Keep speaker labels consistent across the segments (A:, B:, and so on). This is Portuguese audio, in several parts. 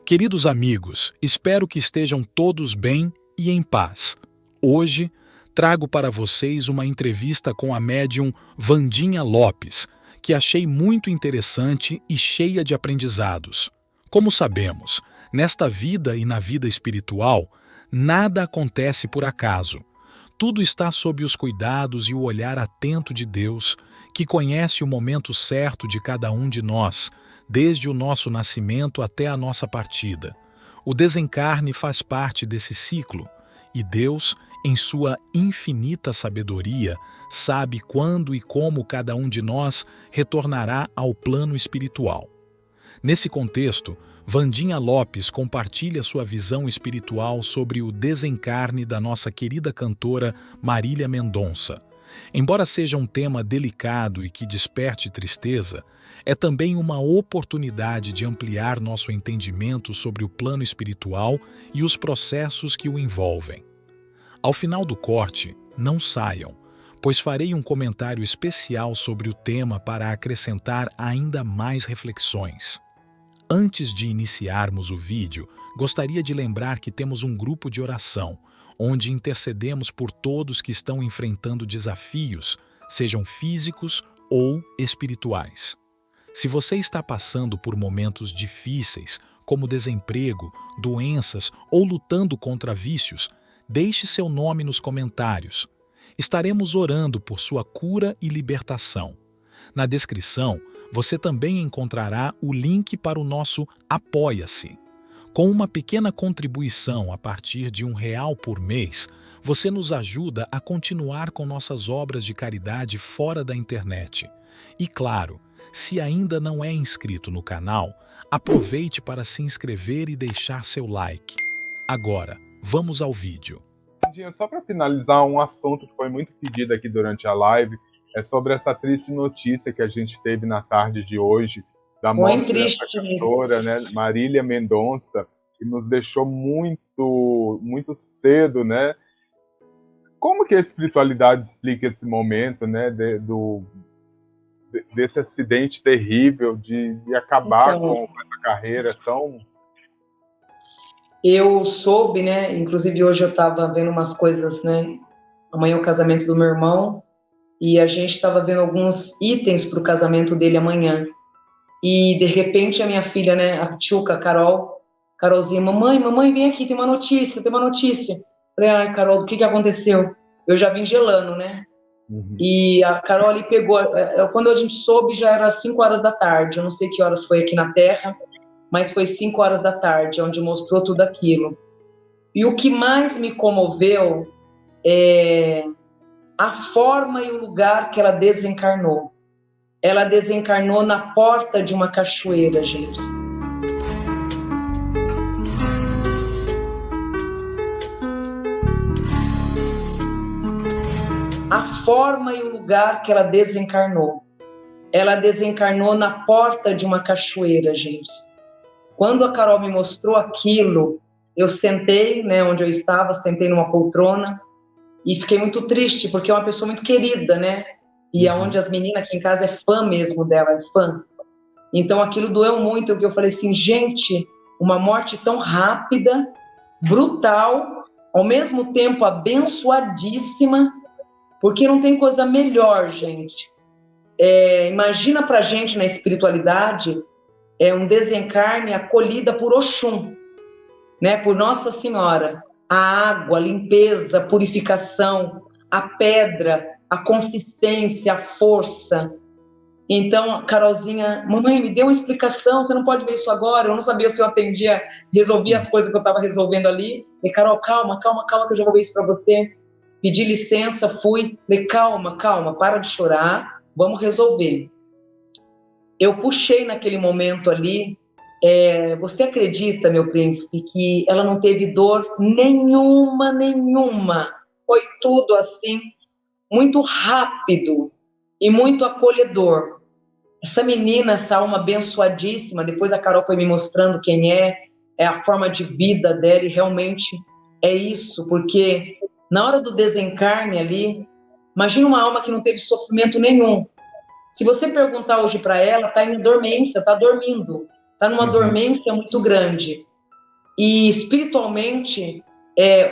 A: Queridos amigos, espero que estejam todos bem e em paz. Hoje, trago para vocês uma entrevista com a médium Wandinha Lopes, que achei muito interessante e cheia de aprendizados. Como sabemos, nesta vida e na vida espiritual, nada acontece por acaso. Tudo está sob os cuidados e o olhar atento de Deus, que conhece o momento certo de cada um de nós, desde o nosso nascimento até a nossa partida. O desencarne faz parte desse ciclo, e Deus, em sua infinita sabedoria, sabe quando e como cada um de nós retornará ao plano espiritual. Nesse contexto, Wandinha Lopes compartilha sua visão espiritual sobre o desencarne da nossa querida cantora Marília Mendonça. Embora seja um tema delicado e que desperte tristeza, é também uma oportunidade de ampliar nosso entendimento sobre o plano espiritual e os processos que o envolvem. Ao final do corte, não saiam, pois farei um comentário especial sobre o tema para acrescentar ainda mais reflexões. Antes de iniciarmos o vídeo, gostaria de lembrar que temos um grupo de oração, onde intercedemos por todos que estão enfrentando desafios, sejam físicos ou espirituais. Se você está passando por momentos difíceis, como desemprego, doenças ou lutando contra vícios, deixe seu nome nos comentários. Estaremos orando por sua cura e libertação. Na descrição, você também encontrará o link para o nosso Apoia-se. Com uma pequena contribuição a partir de R$ 1 por mês, você nos ajuda a continuar com nossas obras de caridade fora da internet. E claro, se ainda não é inscrito no canal, aproveite para se inscrever e deixar seu like. Agora, vamos ao vídeo.
B: Só para finalizar, um assunto que foi muito pedido aqui durante a live é sobre essa triste notícia que a gente teve na tarde de hoje, da morte dessa cantora, né, Marília Mendonça, que nos deixou muito cedo, né? Como que a espiritualidade explica esse momento, né, desse acidente terrível de acabar com essa carreira tão...
C: Eu soube, né, inclusive hoje eu estava vendo umas coisas, né, amanhã é o casamento do meu irmão, e a gente estava vendo alguns itens para o casamento dele amanhã. E, de repente, a minha filha, né, a Tchuca, a Carolzinha, mamãe, vem aqui, tem uma notícia. Falei, ai, Carol, o que aconteceu? Eu já vim gelando, né? Uhum. E a Carol ali pegou, quando a gente soube, já era 5 horas da tarde, eu não sei que horas foi aqui na Terra, mas foi 5 horas da tarde, onde mostrou tudo aquilo. E o que mais me comoveu é a forma e o lugar que ela desencarnou. Ela desencarnou na porta de uma cachoeira, gente. A forma e o lugar que ela desencarnou. Ela desencarnou na porta de uma cachoeira, gente. Quando a Carol me mostrou aquilo, eu sentei, né, onde eu estava, sentei numa poltrona e fiquei muito triste, porque é uma pessoa muito querida, né? E aonde as meninas aqui em casa é fã mesmo dela, é fã. Então aquilo doeu muito, porque eu falei assim, gente, uma morte tão rápida, brutal, ao mesmo tempo abençoadíssima, porque não tem coisa melhor, gente. Imagina pra gente na espiritualidade, um desencarne acolhida por Oxum, né, por Nossa Senhora. A água, a limpeza, a purificação, a pedra, a consistência, a força. Então, a Carolzinha, mamãe, me dê uma explicação, você não pode ver isso agora, eu não sabia se eu atendia, resolvia as coisas que eu estava resolvendo ali. E Carol, calma, que eu já vou ver isso para você. Pedi licença, fui, falei, calma, para de chorar, vamos resolver. Eu puxei naquele momento ali, você acredita, meu príncipe, que ela não teve dor nenhuma, foi tudo assim, muito rápido e muito acolhedor. Essa menina, essa alma abençoadíssima, depois a Carol foi me mostrando quem é a forma de vida dela, e realmente é isso, porque na hora do desencarne ali, imagina uma alma que não teve sofrimento nenhum. Se você perguntar hoje para ela, está em dormência, está dormindo, está numa dormência muito grande. e espiritualmente,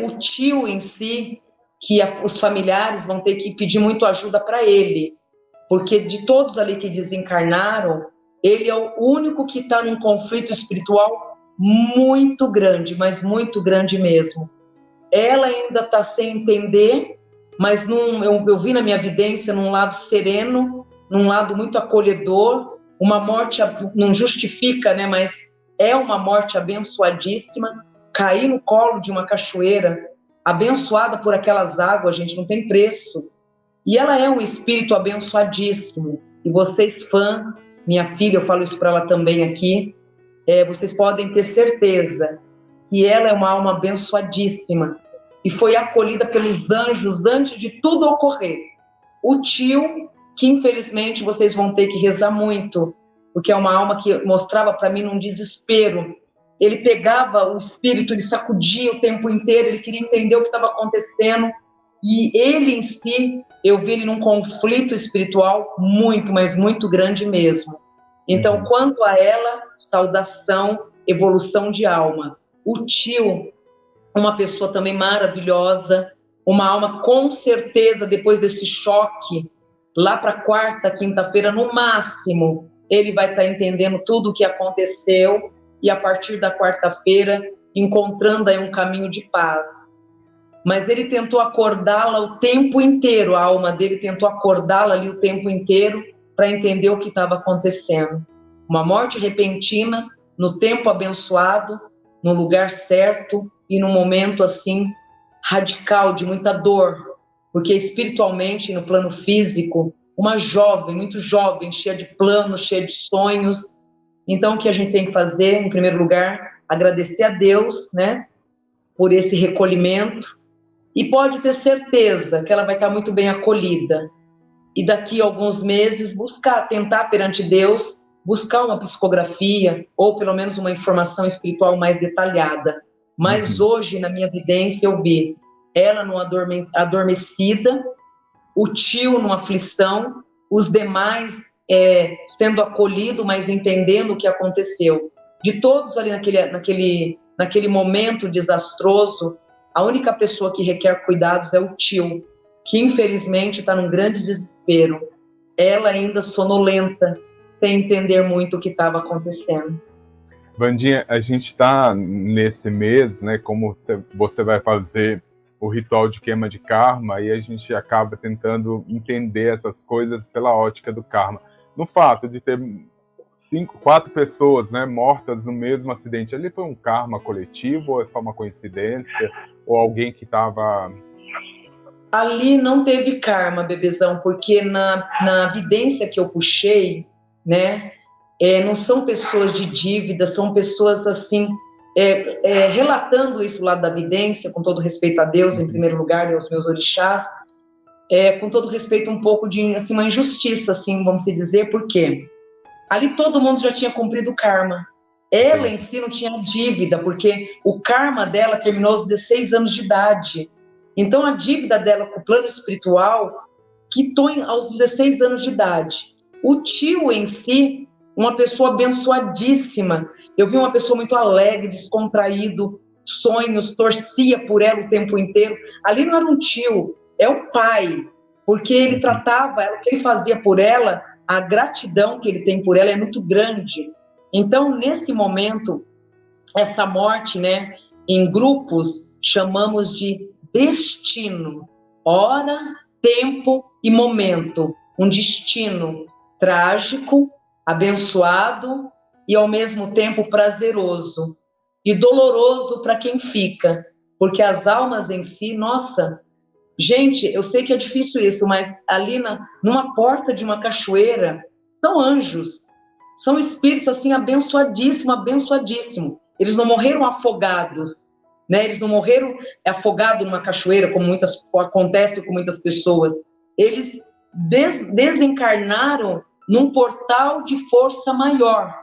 C: o tio em si, que os familiares vão ter que pedir muito ajuda para ele, porque de todos ali que desencarnaram, ele é o único que está num conflito espiritual muito grande, mas muito grande mesmo. Ela ainda está sem entender, mas eu vi na minha vidência num lado sereno, num lado muito acolhedor. Uma morte não justifica, né, mas é uma morte abençoadíssima. Cair no colo de uma cachoeira, abençoada por aquelas águas, gente, não tem preço. E ela é um espírito abençoadíssimo. E vocês, fã, minha filha, eu falo isso para ela também aqui, vocês podem ter certeza que ela é uma alma abençoadíssima e foi acolhida pelos anjos antes de tudo ocorrer. O tio, que infelizmente vocês vão ter que rezar muito, porque é uma alma que mostrava para mim num desespero. Ele pegava o espírito, ele sacudia o tempo inteiro, ele queria entender o que estava acontecendo, e ele em si, eu vi ele num conflito espiritual muito, mas muito grande mesmo. Então, quanto a ela, saudação, evolução de alma. O tio, uma pessoa também maravilhosa, uma alma com certeza, depois desse choque, lá para quarta, quinta-feira, no máximo, ele vai estar entendendo tudo o que aconteceu e a partir da quarta-feira, encontrando aí um caminho de paz. Mas ele tentou acordá-la o tempo inteiro, a alma dele tentou acordá-la ali o tempo inteiro para entender o que estava acontecendo. Uma morte repentina, no tempo abençoado, no lugar certo e num momento assim radical, de muita dor, porque espiritualmente, no plano físico, uma jovem, muito jovem, cheia de planos, cheia de sonhos. Então, o que a gente tem que fazer, em primeiro lugar, agradecer a Deus, né, por esse recolhimento, e pode ter certeza que ela vai estar muito bem acolhida. E daqui a alguns meses, tentar perante Deus, buscar uma psicografia, ou pelo menos uma informação espiritual mais detalhada. Mas hoje, na minha vidência, eu vi ela numa adormecida, o tio numa aflição, os demais sendo acolhido, mas entendendo o que aconteceu. De todos ali naquele momento desastroso, a única pessoa que requer cuidados é o tio, que infelizmente está num grande desespero. Ela ainda sonolenta, sem entender muito o que estava acontecendo.
B: Vandinha, a gente está nesse mês, né, como você vai fazer o ritual de queima de karma, e a gente acaba tentando entender essas coisas pela ótica do karma. No fato de ter 4 pessoas, né, mortas no mesmo acidente, ali foi um karma coletivo ou é só uma coincidência? Ou alguém que estava...
C: Ali não teve karma, bebezão, porque na vidência que eu puxei, né, não são pessoas de dívida, são pessoas assim, relatando isso lá da vidência, com todo respeito a Deus, em primeiro lugar, e aos meus orixás, com todo respeito um pouco de assim, uma injustiça, assim, vamos dizer, por quê? Ali todo mundo já tinha cumprido o karma. Ela em si não tinha dívida, porque o karma dela terminou aos 16 anos de idade. Então a dívida dela com o plano espiritual quitou aos 16 anos de idade. O tio em si, uma pessoa abençoadíssima. Eu vi uma pessoa muito alegre, descontraído, sonhos, torcia por ela o tempo inteiro. Ali não era um tio, é o pai, porque ele tratava ela, o que ele fazia por ela, a gratidão que ele tem por ela é muito grande. Então, nesse momento, essa morte, né, em grupos, chamamos de destino. Hora, tempo e momento. Um destino trágico, abençoado e, ao mesmo tempo, prazeroso. E doloroso para quem fica. Porque as almas em si, nossa... Gente, eu sei que é difícil isso, mas ali numa porta de uma cachoeira, são anjos. São espíritos, assim, abençoadíssimo, abençoadíssimo. Eles não morreram afogados, né? Eles não morreram afogados numa cachoeira, como acontece com muitas pessoas. Eles desencarnaram num portal de força maior,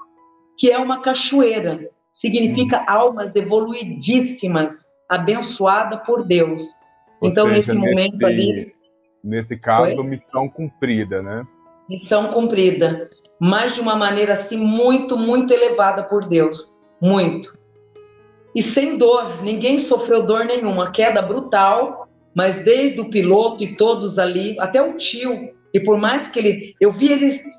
C: que é uma cachoeira. Significa almas evoluidíssimas, abençoadas por Deus. Então,
B: seja,
C: nesse momento ali...
B: Nesse caso, missão cumprida, né?
C: Missão cumprida. Mas de uma maneira, assim, muito, muito elevada por Deus. Muito. e sem dor, ninguém sofreu dor nenhuma, queda brutal, mas desde o piloto e todos ali, até o tio, e por mais que eu vi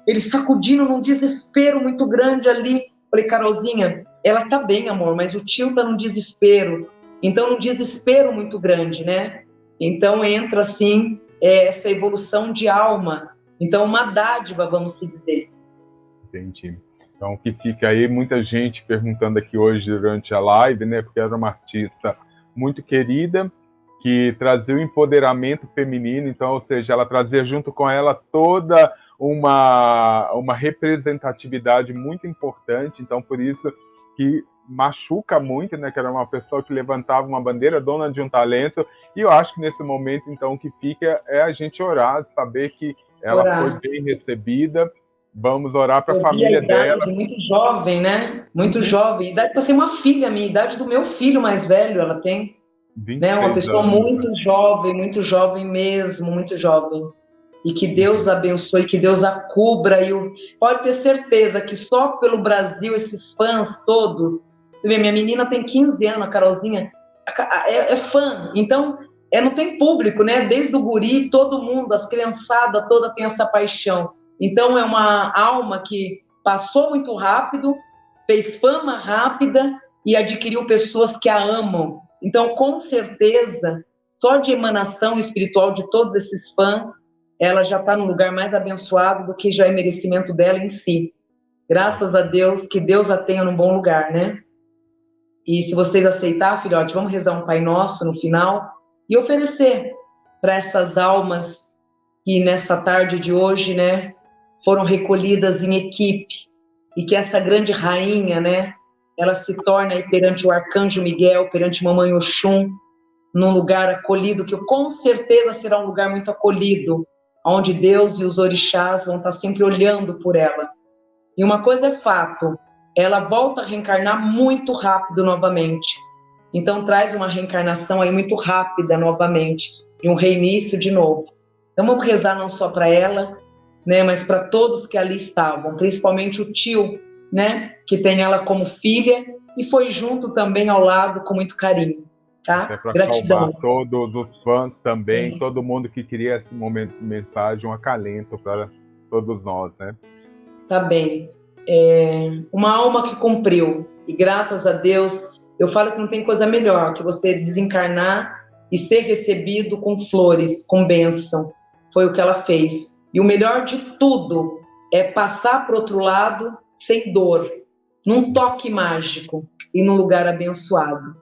C: ele sacudindo num desespero muito grande ali, falei, Carolzinha, ela tá bem, amor, mas o tio tá num desespero, então num desespero muito grande, né? Então entra assim, essa evolução de alma, então uma dádiva, vamos se dizer.
B: Entendi. Então, que fica aí, muita gente perguntando aqui hoje durante a live, né, porque era uma artista muito querida, que trazia o empoderamento feminino, então, ou seja, ela trazia junto com ela toda uma representatividade muito importante, então, por isso que machuca muito, né, que era uma pessoa que levantava uma bandeira, dona de um talento, e eu acho que nesse momento, então, o que fica é a gente orar, saber que ela foi bem recebida. Vamos orar para a família dela.
C: Muito jovem, né? Muito jovem. Idade para ser uma filha, a minha idade do meu filho mais velho, ela tem. Né? Uma pessoa
B: anos,
C: muito jovem mesmo, muito jovem. E que Deus abençoe, que Deus a cubra. Pode ter certeza que só pelo Brasil, esses fãs todos. Você vê, minha menina tem 15 anos, a Carolzinha, é fã. Então, não tem público, né? Desde o guri, todo mundo, as criançadas toda tem essa paixão. Então, é uma alma que passou muito rápido, fez fama rápida e adquiriu pessoas que a amam. Então, com certeza, só de emanação espiritual de todos esses fãs, ela já está no lugar mais abençoado do que já é merecimento dela em si. Graças a Deus, que Deus a tenha num bom lugar, né? E se vocês aceitarem, filhote, vamos rezar um Pai Nosso no final e oferecer para essas almas que nessa tarde de hoje, né, foram recolhidas em equipe, e que essa grande rainha, né, ela se torna aí perante o Arcanjo Miguel, perante Mamãe Oxum, num lugar acolhido, que com certeza será um lugar muito acolhido, onde Deus e os orixás vão estar sempre olhando por ela. E uma coisa é fato, ela volta a reencarnar muito rápido novamente. Então traz uma reencarnação aí muito rápida novamente, e um reinício de novo. Então vamos rezar não só para ela, né, mas para todos que ali estavam, principalmente o tio, né, que tem ela como filha e foi junto também ao lado com muito carinho, tá?
B: Gratidão. Todos os fãs também, todo mundo que queria esse momento de mensagem, um acalento para todos nós, né?
C: Tá bem. Uma alma que cumpriu, e graças a Deus, eu falo que não tem coisa melhor que você desencarnar e ser recebido com flores, com bênção. Foi o que ela fez. E o melhor de tudo é passar para o outro lado sem dor, num toque mágico e num lugar abençoado.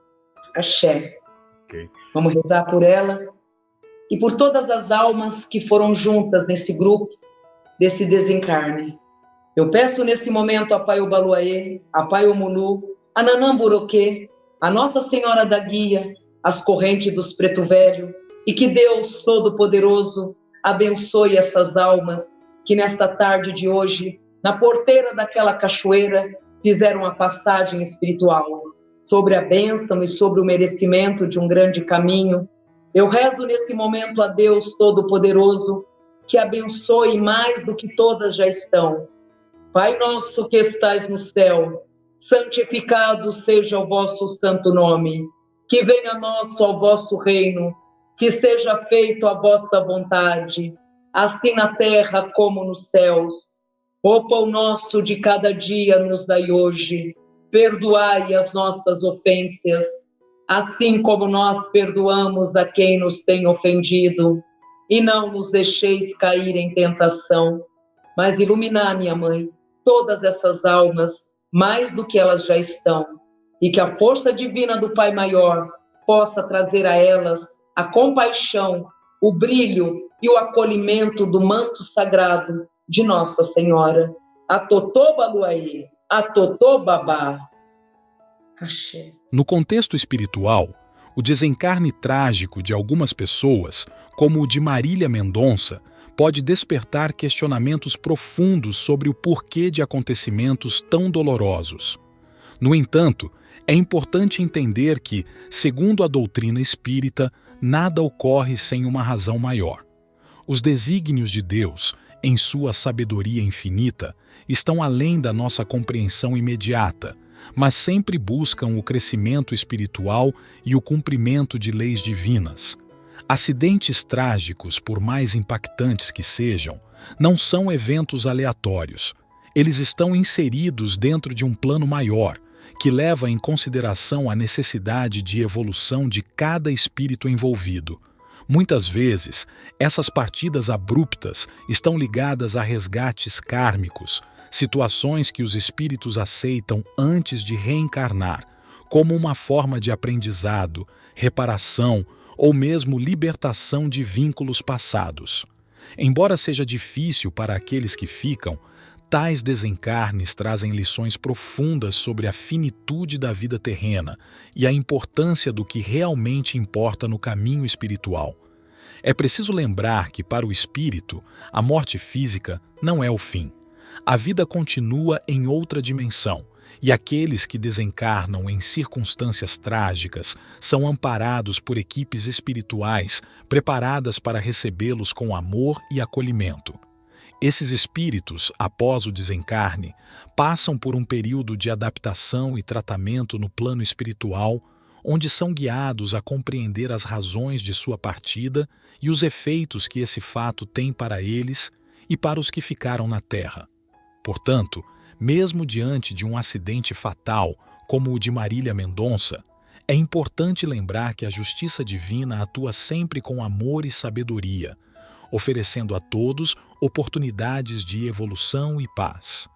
C: Axé.
B: Okay.
C: Vamos rezar por ela e por todas as almas que foram juntas nesse grupo, desse desencarne. Eu peço nesse momento a Pai Obaluaê, a Pai Omunu, a Nanamburoquê, a Nossa Senhora da Guia, as correntes dos Preto Velho, e que Deus Todo-Poderoso abençoe essas almas que nesta tarde de hoje, na porteira daquela cachoeira, fizeram a passagem espiritual sobre a bênção e sobre o merecimento de um grande caminho. Eu rezo nesse momento a Deus Todo-Poderoso que abençoe mais do que todas já estão. Pai nosso que estais no céu, santificado seja o vosso santo nome, que venha a nós o vosso reino, que seja feito a vossa vontade, assim na terra como nos céus. O pão nosso de cada dia nos dai hoje, perdoai as nossas ofensas, assim como nós perdoamos a quem nos tem ofendido, e não nos deixeis cair em tentação, mas iluminai, minha mãe, todas essas almas, mais do que elas já estão, e que a força divina do Pai Maior possa trazer a elas a compaixão, o brilho e o acolhimento do manto sagrado de Nossa Senhora. Atotô Baluaí, Atotô Babá. Axé.
A: No contexto espiritual, o desencarne trágico de algumas pessoas, como o de Marília Mendonça, pode despertar questionamentos profundos sobre o porquê de acontecimentos tão dolorosos. No entanto, é importante entender que, segundo a doutrina espírita, nada ocorre sem uma razão maior. Os desígnios de Deus, em sua sabedoria infinita, estão além da nossa compreensão imediata, mas sempre buscam o crescimento espiritual e o cumprimento de leis divinas. Acidentes trágicos, por mais impactantes que sejam, não são eventos aleatórios. Eles estão inseridos dentro de um plano maior, que leva em consideração a necessidade de evolução de cada espírito envolvido. Muitas vezes, essas partidas abruptas estão ligadas a resgates kármicos, situações que os espíritos aceitam antes de reencarnar, como uma forma de aprendizado, reparação ou mesmo libertação de vínculos passados. Embora seja difícil para aqueles que ficam, tais desencarnes trazem lições profundas sobre a finitude da vida terrena e a importância do que realmente importa no caminho espiritual. É preciso lembrar que, para o espírito, a morte física não é o fim. A vida continua em outra dimensão, e aqueles que desencarnam em circunstâncias trágicas são amparados por equipes espirituais preparadas para recebê-los com amor e acolhimento. Esses espíritos, após o desencarne, passam por um período de adaptação e tratamento no plano espiritual, onde são guiados a compreender as razões de sua partida e os efeitos que esse fato tem para eles e para os que ficaram na Terra. Portanto, mesmo diante de um acidente fatal, como o de Marília Mendonça, é importante lembrar que a justiça divina atua sempre com amor e sabedoria, oferecendo a todos oportunidades de evolução e paz.